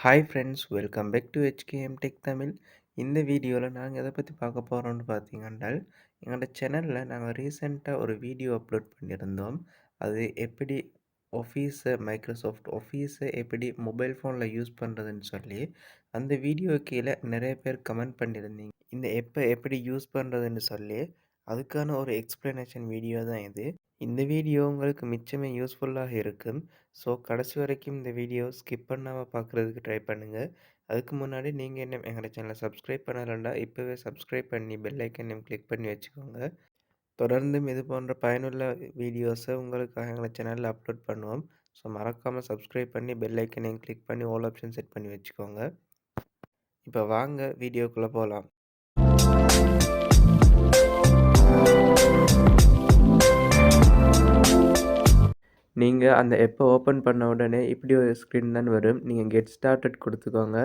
Hi friends, welcome back to HKM tech Tamil. இந்த வீடியோவில் நாங்கள் எதை பற்றி பார்க்க போகிறோம்னு பார்த்தீங்கன்னா, எங்களோட சேனலில் நாங்கள் ரீசெண்டாக ஒரு வீடியோ அப்லோட் பண்ணியிருந்தோம். அது எப்படி மைக்ரோசாஃப்ட் ஆஃபீஸை எப்படி மொபைல் ஃபோனில் யூஸ் பண்ணுறதுன்னு சொல்லி அந்த வீடியோ கீழே நிறைய பேர் கமெண்ட் பண்ணியிருந்தீங்க. இந்த எப்படி யூஸ் பண்ணுறதுன்னு சொல்லி அதுக்கான ஒரு எக்ஸ்ப்ளனேஷன் வீடியோ தான் இது. இந்த வீடியோ உங்களுக்கு மிச்சமே யூஸ்ஃபுல்லாக இருக்கும். ஸோ கடைசி வரைக்கும் இந்த வீடியோ ஸ்கிப் பண்ணாமல் பார்க்குறதுக்கு ட்ரை பண்ணுங்கள். அதுக்கு முன்னாடி நீங்கள் என்ன எங்களோட சேனலை சப்ஸ்கிரைப் பண்ணலைன்னா இப்போவே சப்ஸ்கிரைப் பண்ணி பெல் ஐக்கனையும் கிளிக் பண்ணி வச்சுக்கோங்க. தொடர்ந்தும் இது போன்ற பயனுள்ள வீடியோஸை உங்களுக்காக எங்களை சேனலில் அப்லோட் பண்ணுவோம். ஸோ மறக்காமல் சப்ஸ்கிரைப் பண்ணி பெல் ஐக்கனையும் கிளிக் பண்ணி ஆல் ஆப்ஷன் செட் பண்ணி வச்சுக்கோங்க. இப்போ வாங்க வீடியோக்குள்ளே போகலாம். நீங்கள் அந்த ஆப்பை ஓப்பன் பண்ண உடனே இப்படி ஒரு ஸ்க்ரீன் தான் வரும். நீங்கள் கெட் ஸ்டார்டட் கொடுத்துக்கோங்க.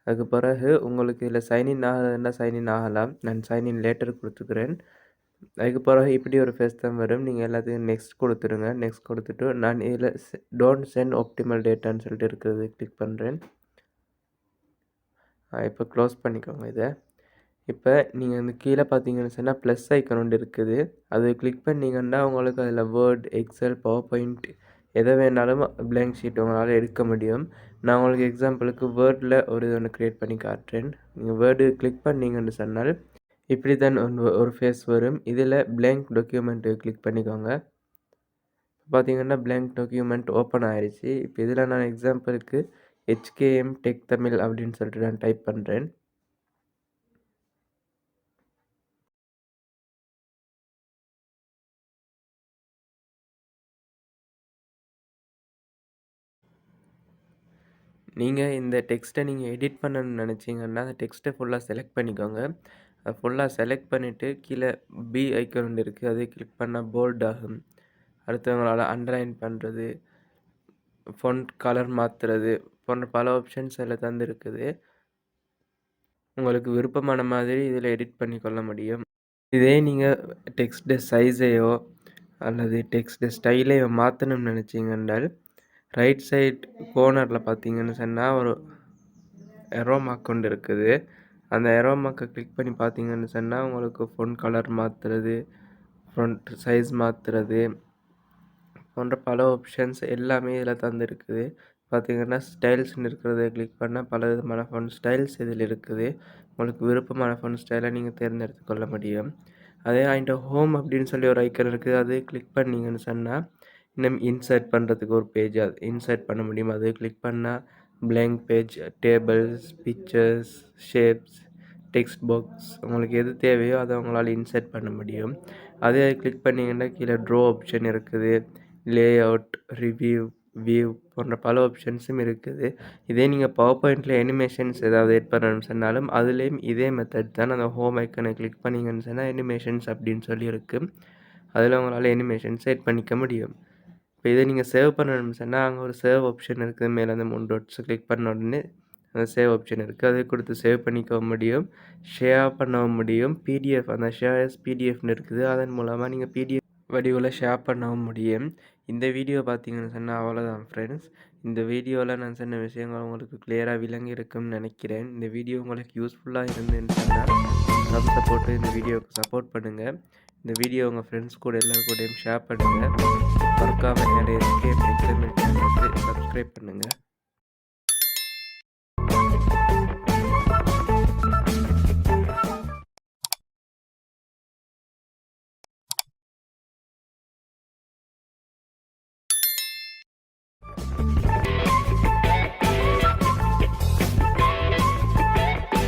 அதுக்கு பிறகு உங்களுக்கு இதில் சைன்இன் ஆகுதுன்னா சைன்இன் ஆகலாம். நான் சைன்இன் லேட்டர் கொடுத்துக்கிறேன். அதுக்கு பிறகு இப்படி ஒரு ஃபேஸ் தான் வரும். நீங்கள் எல்லாத்தையும் நெக்ஸ்ட் கொடுத்துருங்க. நெக்ஸ்ட் கொடுத்துட்டு நான் இதில் டோன்ட் சென்ட் ஆப்டிமல் டேட்டான்னு சொல்லிட்டு இருக்கிறது கிளிக் பண்ணுறேன். இப்போ க்ளோஸ் பண்ணிக்கோங்க இதை. இப்போ நீங்கள் இந்த கீழே பார்த்தீங்கன்னு சொன்னால் ப்ளஸ் ஐக்கன் ஒன்று இருக்குது. அது கிளிக் பண்ணிங்கன்னா உங்களுக்கு அதில் வேர்ட், எக்ஸல், பவர் பாயிண்ட் எதை வேணாலும் பிளாங்க் ஷீட் உங்களால் எடுக்க முடியும். நான் உங்களுக்கு எக்ஸாம்பிளுக்கு வேர்டில் ஒரு இது ஒன்று க்ரியேட் பண்ணி காட்டுறேன். நீங்கள் வேர்டு கிளிக் பண்ணிங்கன்னு சொன்னால் இப்படி தான் ஒரு ஃபேஸ் வரும். இதில் பிளாங்க் டாக்குமெண்ட்டு கிளிக் பண்ணிக்கோங்க. பார்த்தீங்கன்னா பிளாங்க் டாக்குமெண்ட் ஓப்பன் ஆயிடுச்சு. இப்போ இதில் நான் எக்ஸாம்பிளுக்கு HKM டெக் தமிழ் அப்படின்னு சொல்லிட்டு நான் டைப் பண்ணுறேன். நீங்கள் இந்த டெக்ஸ்ட்டை நீங்கள் எடிட் பண்ணணும்னு நினச்சிங்கன்னா அந்த டெக்ஸ்ட்டை ஃபுல்லாக செலக்ட் பண்ணிக்கோங்க. அதை ஃபுல்லாக செலக்ட் பண்ணிவிட்டு கீழே பி ஐக்கன் ஒன்று இருக்குது. அதை கிளிக் பண்ணால் போல்ட் ஆகும். அடுத்தவங்களால் அண்டர்லைன் பண்ணுறது, ஃபொண்ட் கலர் மாற்றுறது போன்ற பல ஆப்ஷன்ஸ் அதில் தந்துருக்குது. உங்களுக்கு விருப்பமான மாதிரி இதில் எடிட் பண்ணிக்கொள்ள முடியும். இதே நீங்கள் டெக்ஸ்ட்டு சைஸையோ அல்லது டெக்ஸ்ட்டு ஸ்டைலையோ மாற்றணும்னு நினச்சிங்கன்றால் ரைட் சைட் கோர்னரில் பார்த்தீங்கன்னு சொன்னால் ஒரு எரோ மார்க் ஒன்று இருக்குது. அந்த எரோ மார்க்கை கிளிக் பண்ணி பார்த்தீங்கன்னு சொன்னால் உங்களுக்கு ஃபொண்ட் கலர் மாற்றுறது, ஃப்ரண்ட் சைஸ் மாற்றுறது போன்ற பல ஆப்ஷன்ஸ் எல்லாமே இதில் தந்துருக்குது. பார்த்தீங்கன்னா ஸ்டைல்ஸ்னு இருக்கிறத கிளிக் பண்ணால் பல விதமான ஃபொண்ட் ஸ்டைல்ஸ் இதில் இருக்குது. உங்களுக்கு விருப்பமான ஃபொண்ட் ஸ்டைலை நீங்கள் தேர்ந்தெடுத்து கொள்ள முடியும். அதே ஆகிட்ட ஹோம் அப்படின்னு சொல்லி ஒரு ஐக்கன் இருக்குது. அது கிளிக் பண்ணிங்கன்னு சொன்னால் இன்னும் இன்சர்ட் பண்ணுறதுக்கு ஒரு பேஜ் அது இன்சர்ட் பண்ண முடியும். அது கிளிக் பண்ணால் blank page, tables, pictures, shapes, text box உங்களுக்கு எது தேவையோ அதை உங்களால் இன்சர்ட் பண்ண முடியும். அதே கிளிக் பண்ணிங்கன்னா கீழே ட்ரோ ஆப்ஷன் இருக்குது, லே அவுட், ரிவ்யூ, வியூ போன்ற பல ஆப்ஷன்ஸும் இருக்குது. இதே நீங்கள் பவர் பாயிண்டில் அனிமேஷன்ஸ் ஏதாவது எட் பண்ணணும்னு சொன்னாலும் அதுலேயும் இதே மெத்தட் தான். அந்த ஹோம் ஐக்கனை கிளிக் பண்ணிங்கன்னு சொன்னால் அனிமேஷன்ஸ் அப்படின்னு சொல்லி இருக்குது. அதில் உங்களால் அனிமேஷன்ஸ் செட் பண்ணிக்க முடியும். இப்போ இதை நீங்கள் சேவ் பண்ணணும்னு சொன்னால் அங்கே ஒரு சேவ் ஆப்ஷன் இருக்குது. மேலே அந்த 3 டாட்ஸை கிளிக் பண்ண உடனே அந்த சேவ் ஆப்ஷன் இருக்குது. அதை கொடுத்து சேவ் பண்ணிக்க முடியும், ஷேர் பண்ண முடியும். பிடிஎஃப் அந்த ஷேர்ஸ் பிடிஎஃப்னு இருக்குது. அதன் மூலமாக நீங்கள் பிடிஎஃப் வடிவில் ஷேர் பண்ணவும் முடியும். இந்த வீடியோ பார்த்தீங்கன்னு சொன்னால் அவ்வளோதான் ஃப்ரெண்ட்ஸ். இந்த வீடியோவில் நான் சொன்ன விஷயங்கள் உங்களுக்கு கிளியராக விளங்கி இருக்கும்னு நினைக்கிறேன். இந்த வீடியோ உங்களுக்கு யூஸ்ஃபுல்லாக இருந்துன்னு சொன்னால் தம்ஸ் போட்டு இந்த வீடியோவுக்கு சப்போர்ட் பண்ணுங்கள். இந்த வீடியோ உங்கள் ஃப்ரெண்ட்ஸ் கூட எல்லாரும் கூடயும் ஷேர் பண்ணுங்கள். மறக்காமல் என்னுடைய HKM டெக் தமிழ் சேனலுக்கு சப்ஸ்கிரைப் பண்ணுங்கள்.